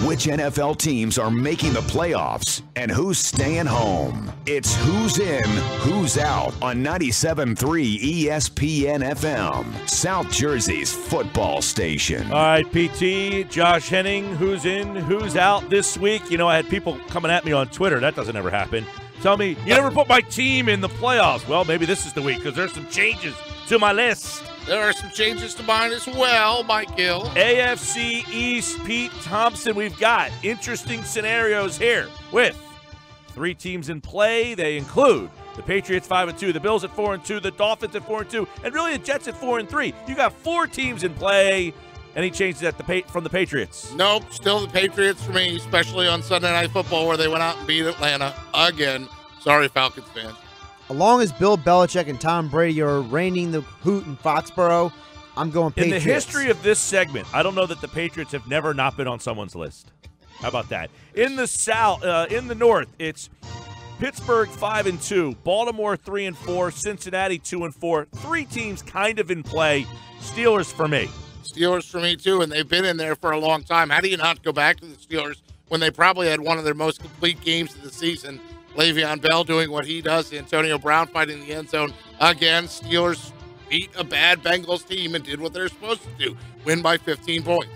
which NFL teams are making the playoffs and who's staying home. It's Who's In, Who's Out on 97.3 ESPN FM, South Jersey's football station. All right, PT, Josh Hennig, who's in, who's out this week? You know, I had people coming at me on Twitter. That doesn't ever happen. Tell me, you never put my team in the playoffs. Well, maybe this is the week because there's some changes to my list. There are some changes to mine as well, Mike Gill. AFC East, Pete Thompson. We've got interesting scenarios here with 3 teams in play. They include the Patriots 5-2, the Bills at 4-2, the Dolphins at 4-2, and really the Jets at 4-3. You got 4 teams in play. Any changes from the Patriots? Nope, still the Patriots for me, especially on Sunday Night Football where they went out and beat Atlanta again. Sorry, Falcons fans. As long as Bill Belichick and Tom Brady are reigning the hoot in Foxborough, I'm going Patriots. In the history of this segment, I don't know that the Patriots have never not been on someone's list. How about that? In the South, in the North, it's Pittsburgh 5-2, Baltimore 3-4, Cincinnati 2-4. 3 teams kind of in play. Steelers for me. Steelers for me too, and they've been in there for a long time. How do you not go back to the Steelers when they probably had one of their most complete games of the season? Le'Veon Bell doing what he does, Antonio Brown fighting the end zone. Again, Steelers beat a bad Bengals team and did what they're supposed to do, win by 15 points.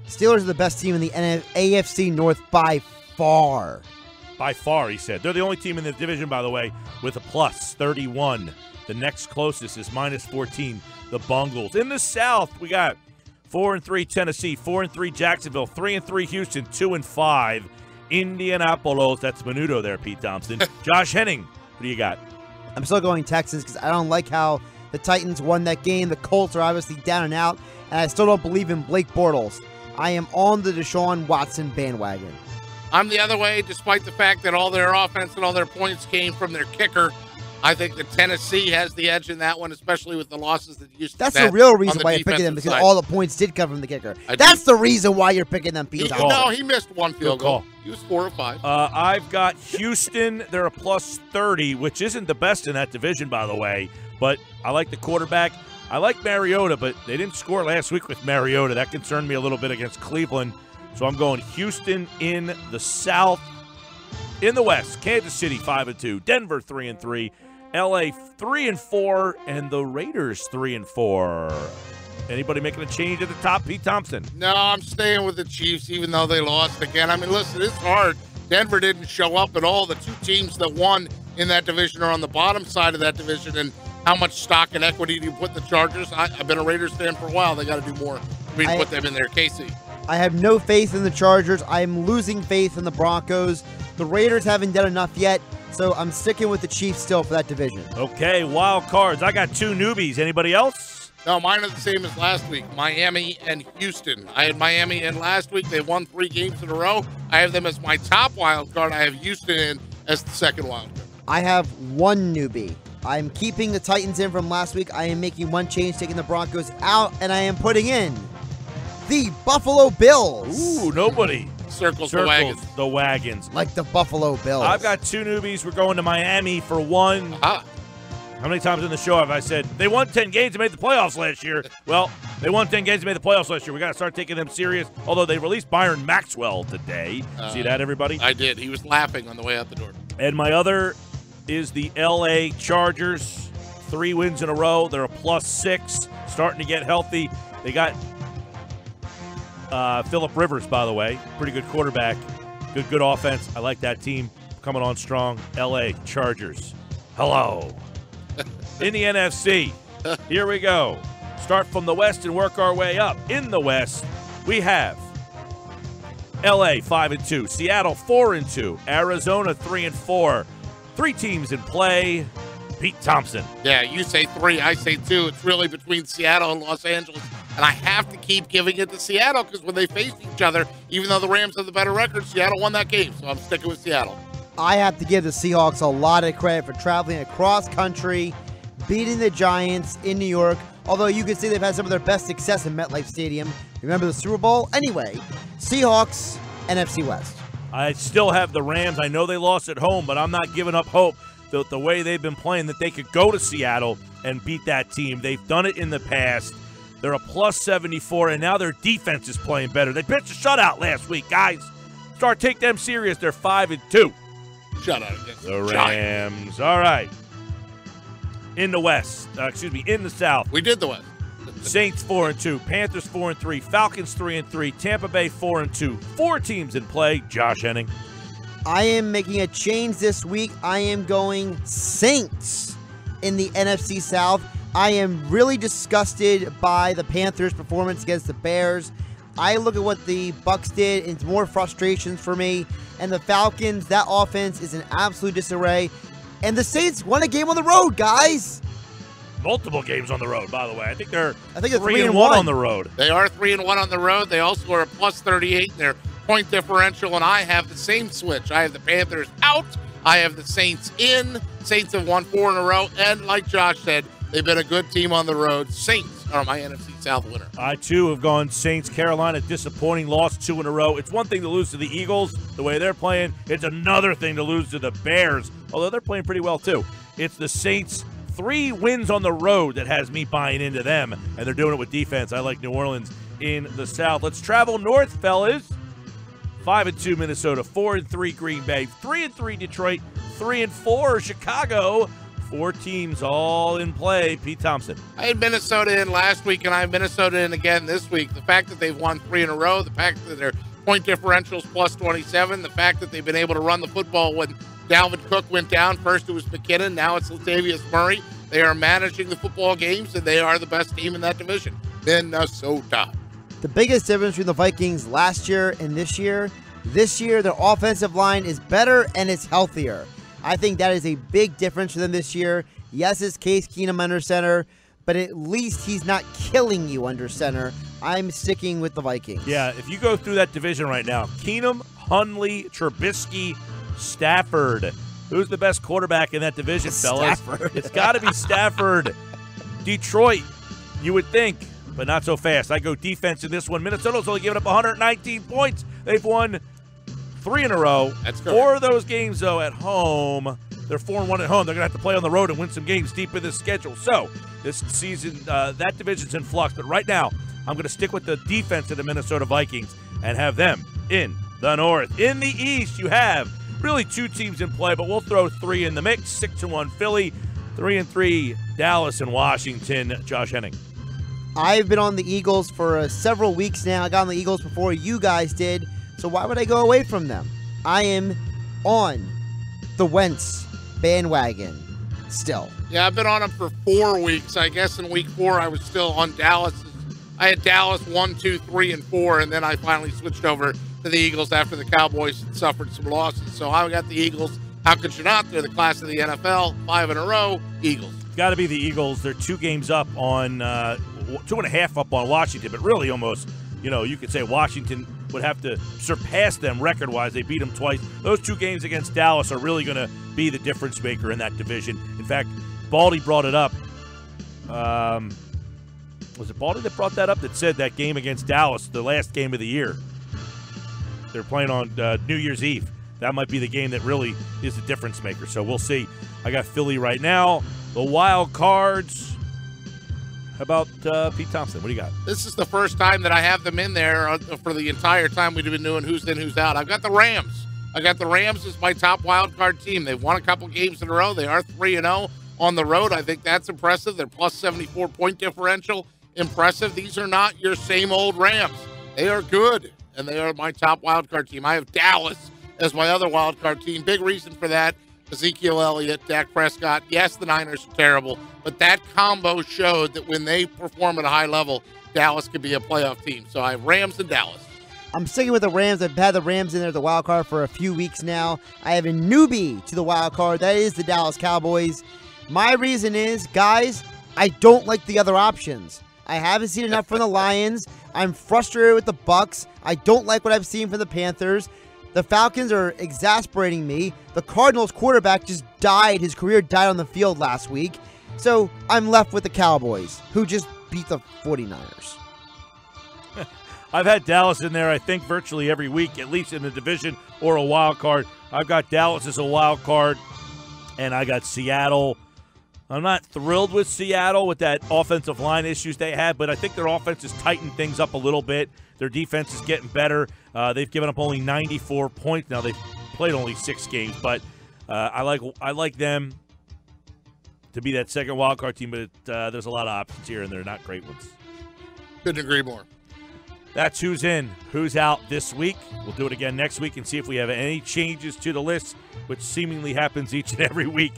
Steelers are the best team in the AFC North by far. By far, he said. They're the only team in the division, by the way, with a plus 31. The next closest is minus 14, the Bungles. In the South, we got 4-3 Tennessee, 4-3 Jacksonville, 3-3 Houston, 2-5 Indianapolis. That's Menudo there, Pete Thompson. Josh Hennig, what do you got? I'm still going Texans because I don't like how the Titans won that game. The Colts are obviously down and out, and I still don't believe in Blake Bortles. I am on the Deshaun Watson bandwagon. I'm the other way, despite the fact that all their offense and all their points came from their kicker. I think that Tennessee has the edge in that one, especially with the losses that used to That's the real reason why you're picking them, because all the points did come from the kicker. That's the reason why you're picking them, Pete. No, he missed one field goal. He was 4 or 5. I've got Houston. They're a plus 30, which isn't the best in that division, by the way. But I like the quarterback. I like Mariota, but they didn't score last week with Mariota. That concerned me a little bit against Cleveland. So I'm going Houston in the South. In the West, Kansas City 5-2, Denver 3-3, LA 3-4, and the Raiders 3-4. Anybody making a change at the top? Pete Thompson. No, I'm staying with the Chiefs, even though they lost again. I mean, listen, it's hard. Denver didn't show up at all. The 2 teams that won in that division are on the bottom side of that division. And how much stock and equity do you put in the Chargers? I've been a Raiders fan for a while. They got to do more for me to put them in there. KC. I have no faith in the Chargers. I'm losing faith in the Broncos. The Raiders haven't done enough yet, so I'm sticking with the Chiefs still for that division. Okay, wild cards. I got 2 newbies. Anybody else? No, mine are the same as last week, Miami and Houston. I had Miami in last week. They won 3 games in a row. I have them as my top wild card. I have Houston in as the second wild card. I have 1 newbie. I'm keeping the Titans in from last week. I am making 1 change, taking the Broncos out, and I am putting in the Buffalo Bills. Ooh, nobody. Circles the wagons. The wagons. Like the Buffalo Bills. I've got 2 newbies. We're going to Miami for 1. How many times in the show have I said, they won 10 games and made the playoffs last year? Well, they won 10 games and made the playoffs last year. We got to start taking them serious, although they released Byron Maxwell today. See that, everybody? I did. He was laughing on the way out the door. And my other is the L.A. Chargers. 3 wins in a row. They're a plus 6, starting to get healthy. They got Phillip Rivers, by the way, pretty good quarterback, good offense. I like that team coming on strong. L.A. Chargers. Hello. In the NFC, here we go. Start from the West and work our way up. In the West, we have L.A. 5-2, Seattle 4-2, Arizona 3-4. 3 teams in play. Pete Thompson. Yeah, you say 3, I say 2. It's really between Seattle and Los Angeles. And I have to keep giving it to Seattle because when they faced each other, even though the Rams have the better record, Seattle won that game. So I'm sticking with Seattle. I have to give the Seahawks a lot of credit for traveling across country, beating the Giants in New York. Although you can see they've had some of their best success in MetLife Stadium. Remember the Super Bowl? Anyway, Seahawks, NFC West. I still have the Rams. I know they lost at home, but I'm not giving up hope. The way they've been playing, that they could go to Seattle and beat that team. They've done it in the past. They're a plus 74, and now their defense is playing better. They pitched a shutout last week, guys. Start take them serious. They're 5-2. Shut out against The Rams. All right. In the West. In the South. We did the West. Saints 4-2. Panthers 4-3. Falcons 3-3. Tampa Bay 4-2. 4 teams in play. Josh Hennig. I am making a change this week. I am going Saints in the NFC South. I am really disgusted by the Panthers' performance against the Bears. I look at what the Bucs did, and it's more frustrations for me. And the Falcons, that offense is in absolute disarray. And the Saints won a game on the road, guys. Multiple games on the road, by the way. I think they're 3-1 on the road. They are 3-1 on the road. They also are a plus 38 in their point differential, and I have the same switch. I have the Panthers out. I have the Saints in. Saints have won 4 in a row, and like Josh said, they've been a good team on the road. Saints are my NFC South winner. I, too, have gone Saints. Carolina, disappointing loss 2 in a row. It's one thing to lose to the Eagles the way they're playing. It's another thing to lose to the Bears, although they're playing pretty well, too. It's the Saints' 3 wins on the road that has me buying into them, and they're doing it with defense. I like New Orleans in the South. Let's travel north, fellas. 5-2 Minnesota, 4-3 Green Bay, 3-3 Detroit, 3-4 Chicago. 4 teams all in play. Pete Thompson. I had Minnesota in last week, and I have Minnesota in again this week. The fact that they've won 3 in a row, the fact that their point differential is plus 27, the fact that they've been able to run the football when Dalvin Cook went down. First it was McKinnon, now it's Latavius Murray. They are managing the football games, and they are the best team in that division. Minnesota. The biggest difference between the Vikings last year and this year, their offensive line is better and it's healthier. I think that is a big difference for them this year. Yes, it's Case Keenum under center, but at least he's not killing you under center. I'm sticking with the Vikings. Yeah, if you go through that division right now, Keenum, Hundley, Trubisky, Stafford. Who's the best quarterback in that division, fellas? Stafford. It's got to be Stafford. Detroit, you would think, but not so fast. I go defense in this one. Minnesota's only given up 119 points. They've won 3 in a row. That's good. 4 of those games, though, at home. They're 4-1 at home. They're going to have to play on the road and win some games deep in this schedule. So this season, that division's in flux. But right now, I'm going to stick with the defense of the Minnesota Vikings and have them in the North. In the East, you have really 2 teams in play, but we'll throw 3 in the mix. 6-1 Philly, 3-3 Dallas and Washington. Josh Hennig. I've been on the Eagles for several weeks now. I got on the Eagles before you guys did, so why would I go away from them? I am on the Wentz bandwagon still. Yeah, I've been on them for 4 weeks. I guess in week 4 I was still on Dallas. I had Dallas 1, 2, 3, and 4, and then I finally switched over to the Eagles after the Cowboys suffered some losses. So I got the Eagles. How could you not? They're the class of the NFL. 5 in a row, Eagles. Got to be the Eagles. They're 2 games up on 2.5 up on Washington, but really almost, you could say Washington would have to surpass them record-wise. They beat them twice. Those 2 games against Dallas are really going to be the difference maker in that division. In fact, Baldy brought it up. Was it Baldy that brought that up, that said that game against Dallas, the last game of the year? They're playing on New Year's Eve. That might be the game that really is the difference maker. So we'll see. I got Philly right now. The wild cards. How about Pete Thompson? What do you got? This is the first time that I have them in there for the entire time we've been doing who's in, who's out. I've got the Rams. I got the Rams as my top wild card team. They've won a couple games in a row. They are 3-0 on the road. I think that's impressive. They're plus 74 point differential. Impressive. These are not your same old Rams. They are good, and they are my top wild card team. I have Dallas as my other wild card team. Big reason for that, Ezekiel Elliott, Dak Prescott. Yes, the Niners are terrible, but that combo showed that when they perform at a high level, Dallas could be a playoff team. So I have Rams and Dallas. I'm sticking with the Rams. I've had the Rams in there, the wild card, for a few weeks now. I have a newbie to the wild card. That is the Dallas Cowboys. My reason is, guys, I don't like the other options. I haven't seen enough from the Lions. I'm frustrated with the Bucs. I don't like what I've seen from the Panthers. The Falcons are exasperating me. The Cardinals quarterback just died. His career died on the field last week. So I'm left with the Cowboys, who just beat the 49ers. I've had Dallas in there, I think, virtually every week, at least in the division or a wild card. I've got Dallas as a wild card, and I got Seattle I'm not thrilled with Seattle with that offensive line issues they had, but I think their offense has tightened things up a little bit. Their defense is getting better. They've given up only 94 points. Now, they've played only 6 games, but I like them to be that second wild card team, but there's a lot of options here, and they're not great ones. Couldn't agree more. That's who's in, who's out this week. We'll do it again next week and see if we have any changes to the list, which seemingly happens each and every week.